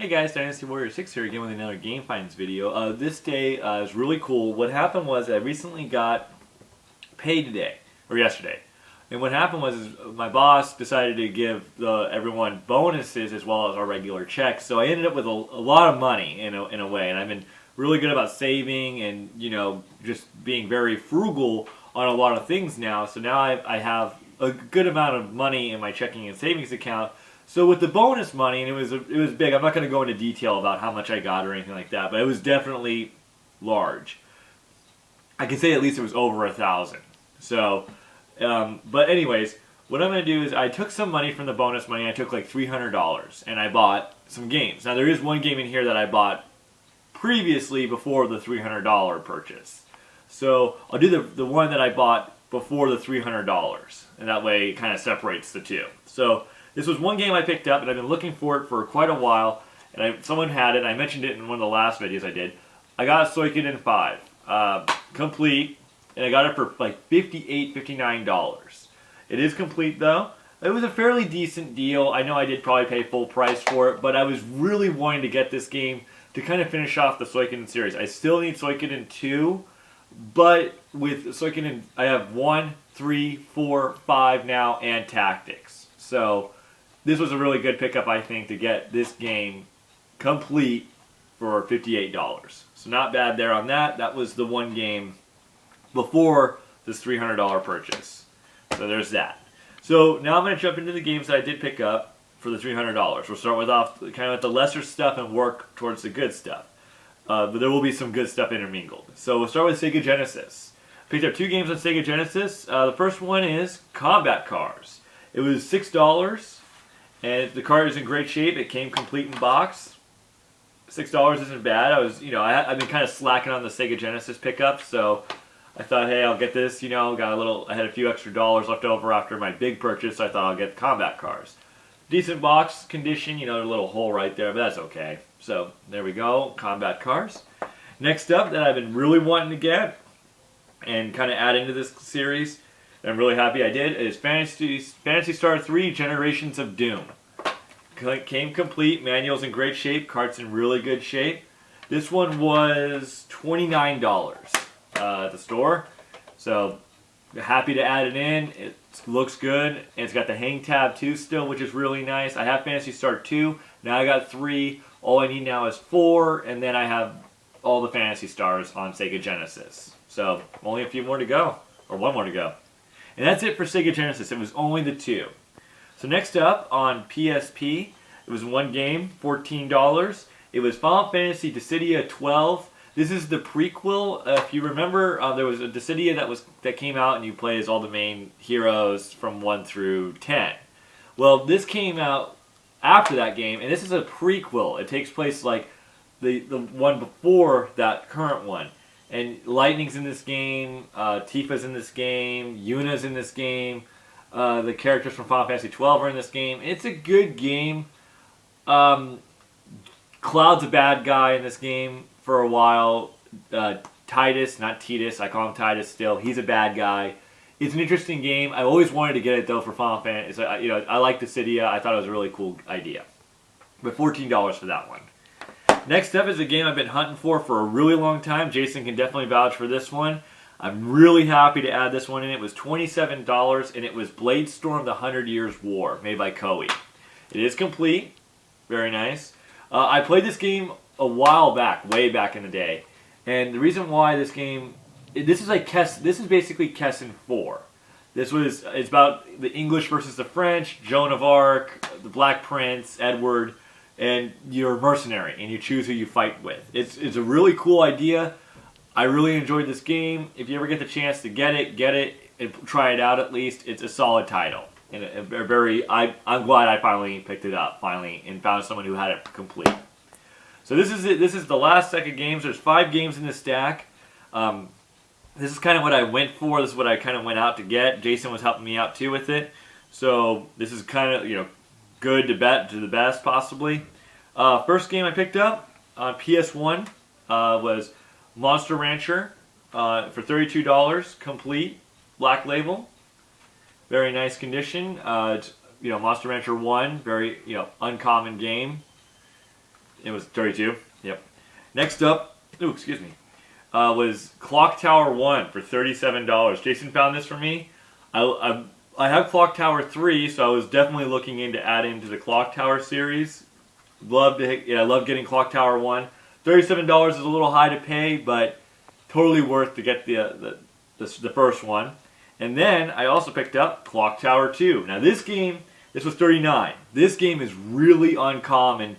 Hey guys, Dynasty Warrior 6 here again with another Game Finds video. This day is really cool. What happened was I recently got paid today, or yesterday. And what happened was my boss decided to give everyone bonuses as well as our regular checks. So I ended up with a lot of money in a way. And I've been really good about saving and, just being very frugal on a lot of things now. So now I have a good amount of money in my checking and savings account. So with the bonus money, and it was big. I'm not going to go into detail about how much I got or anything like that, but it was definitely large. I can say at least it was over 1,000. So, but anyways, what I'm going to do is I took some money from the bonus money. I took like $300, and I bought some games. Now there is one game in here that I bought previously before the $300 purchase. So I'll do the one that I bought before the $300, and that way it kind of separates the two. So this was one game I picked up, and I've been looking for it for quite a while, and someone had it, and I mentioned it in one of the last videos I did. I got Soy Kid in 5, complete, and I got it for like $58, $59. It is complete though. It was a fairly decent deal. I know I did probably pay full price for it, but I was really wanting to get this game to kind of finish off the Soy Kid series. I still need Soy Kid 2, but with Soy Kid I have 1, 3, 4, 5 now, and Tactics. So this was a really good pickup, I think, to get this game complete for $58. So not bad there on that. That was the one game before this $300 purchase. So there's that. So now I'm going to jump into the games that I did pick up for the $300. We'll start with the lesser stuff and work towards the good stuff. But there will be some good stuff intermingled. So we'll start with Sega Genesis. Picked up 2 games on Sega Genesis. The first one is Combat Cars. It was $6. And the card is in great shape. It came complete in box. $6 isn't bad. I've been kind of slacking on the Sega Genesis pickup, so I thought, hey, I'll get this. I had a few extra dollars left over after my big purchase, so I thought I'll get Combat Cars. Decent box condition, a little hole right there, but that's okay. So there we go, Combat Cars. Next up, that I've been really wanting to get and kind of add into this series, I'm really happy I did, is Fantasy Star 3 Generations of Doom. Came complete, manual's in great shape, cart's in really good shape. This one was $29 at the store, so happy to add it in. It looks good, and it's got the hang tab too still, which is really nice. I have Fantasy Star 2, now I got 3, all I need now is 4, and then I have all the Fantasy Stars on Sega Genesis. So only a few more to go, or one more to go. And that's it for Sega Genesis. It was only the 2. So next up on PSP, it was one game, $14. It was Final Fantasy Dissidia 12. This is the prequel. If you remember, there was a Dissidia that came out, and you play as all the main heroes from 1 through 10. Well, this came out after that game, and this is a prequel. It takes place like the one before that current one. And Lightning's in this game, Tifa's in this game, Yuna's in this game, the characters from Final Fantasy XII are in this game. It's a good game. Cloud's a bad guy in this game for a while. Titus, not Titus, I call him Titus still, he's a bad guy. It's an interesting game. I always wanted to get it though for Final Fantasy. I like Dissidia, I thought it was a really cool idea. But $14 for that one. Next up is a game I've been hunting for a really long time. Jason can definitely vouch for this one. I'm really happy to add this one in. It was $27, and it was Blade Storm: The 100 Years' War, made by Koei. It is complete. Very nice. I played this game a while back, way back in the day. And the reason why this game... This is basically Kessin 4. It's about the English versus the French, Joan of Arc, the Black Prince, Edward... and you're a mercenary, and you choose who you fight with. It's a really cool idea. I really enjoyed this game. If you ever get the chance to get it, and try it out at least. It's a solid title. And I'm glad I finally picked it up, and found someone who had it complete. So this is it. This is the last set of games. There's 5 games in this stack. This is kind of what I went for. This is what I kind of went out to get. Jason was helping me out too with it. So this is kind of, good to the best, possibly. First game I picked up on PS1 was Monster Rancher for $32, complete, black label. Very nice condition. Monster Rancher 1, very uncommon game. It was 32. Yep. Next up, excuse me, was Clock Tower 1 for $37. Jason found this for me. I have Clock Tower 3, so I was definitely looking into adding to the Clock Tower series. Love getting Clock Tower 1. $37 is a little high to pay, but totally worth to get the first one. And then I also picked up Clock Tower 2. Now this was $39. This game is really uncommon.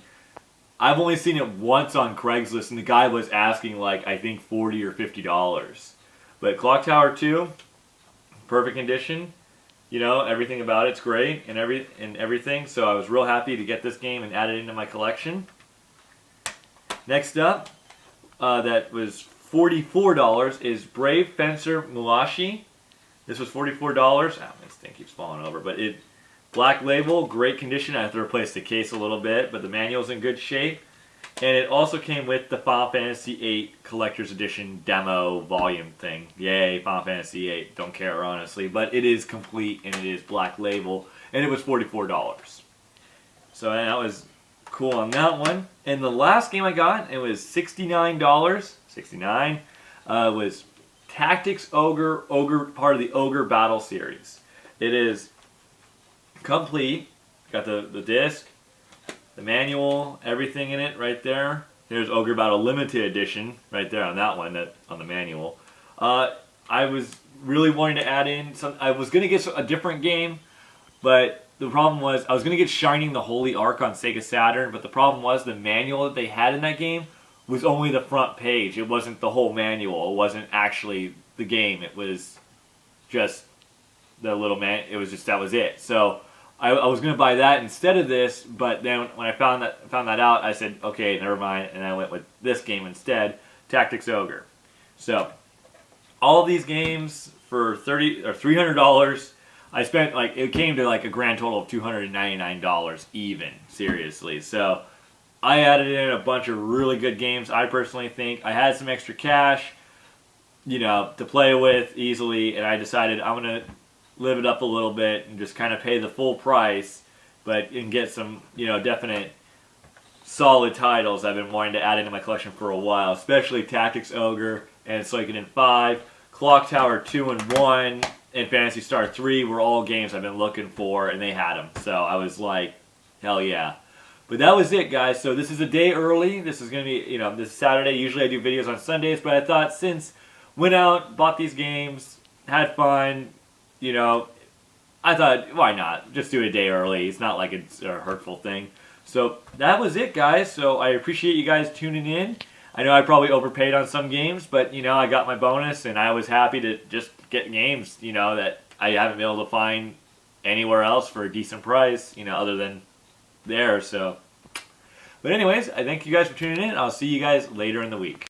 I've only seen it once on Craigslist, and the guy was asking like, I think $40 or $50. But Clock Tower 2, perfect condition. You know, everything about it's great and everything. So I was real happy to get this game and add it into my collection. Next up, that was $44, is Brave Fencer Muashi. This was $44. Oh, this thing keeps falling over, but black label, great condition. I have to replace the case a little bit, but the manual's in good shape. And it also came with the Final Fantasy VIII Collector's Edition demo volume thing. Yay, Final Fantasy VIII. Don't care, honestly. But it is complete, and it is black label. And it was $44. So that was cool on that one. And the last game I got, it was $69. $69. Was Tactics Ogre, part of the Ogre Battle series. It is complete. Got the disc, the manual, everything in it right there. There's Ogre Battle Limited Edition right there on that one, on the manual. I was really wanting to add in some. I was going to get a different game, but the problem was I was going to get Shining the Holy Ark on Sega Saturn, but the problem was the manual that they had in that game was only the front page. It wasn't the whole manual. It wasn't actually the game. It was just the little it was just, that was it. So I was going to buy that instead of this, but then when I found that out, I said, okay, never mind, and I went with this game instead, Tactics Ogre. So all of these games for $300. I spent it came to a grand total of $299 even, seriously. So I added in a bunch of really good games. I personally think I had some extra cash, to play with easily, and I decided I'm going to live it up a little bit and just kind of pay the full price, and get some, definite solid titles I've been wanting to add into my collection for a while, especially Tactics Ogre and Soy Kid 5, Clock Tower 2 and 1, and Phantasy Star 3 were all games I've been looking for, and they had them. So I was like, hell yeah. But that was it, guys. So this is a day early. This is going to be, this is Saturday. Usually I do videos on Sundays, but I thought since went out, bought these games, had fun, I thought, why not? Just do it a day early. It's not like it's a hurtful thing. So that was it, guys. So I appreciate you guys tuning in. I know I probably overpaid on some games, but, I got my bonus, and I was happy to just get games, that I haven't been able to find anywhere else for a decent price, other than there. So, but anyways, I thank you guys for tuning in. I'll see you guys later in the week.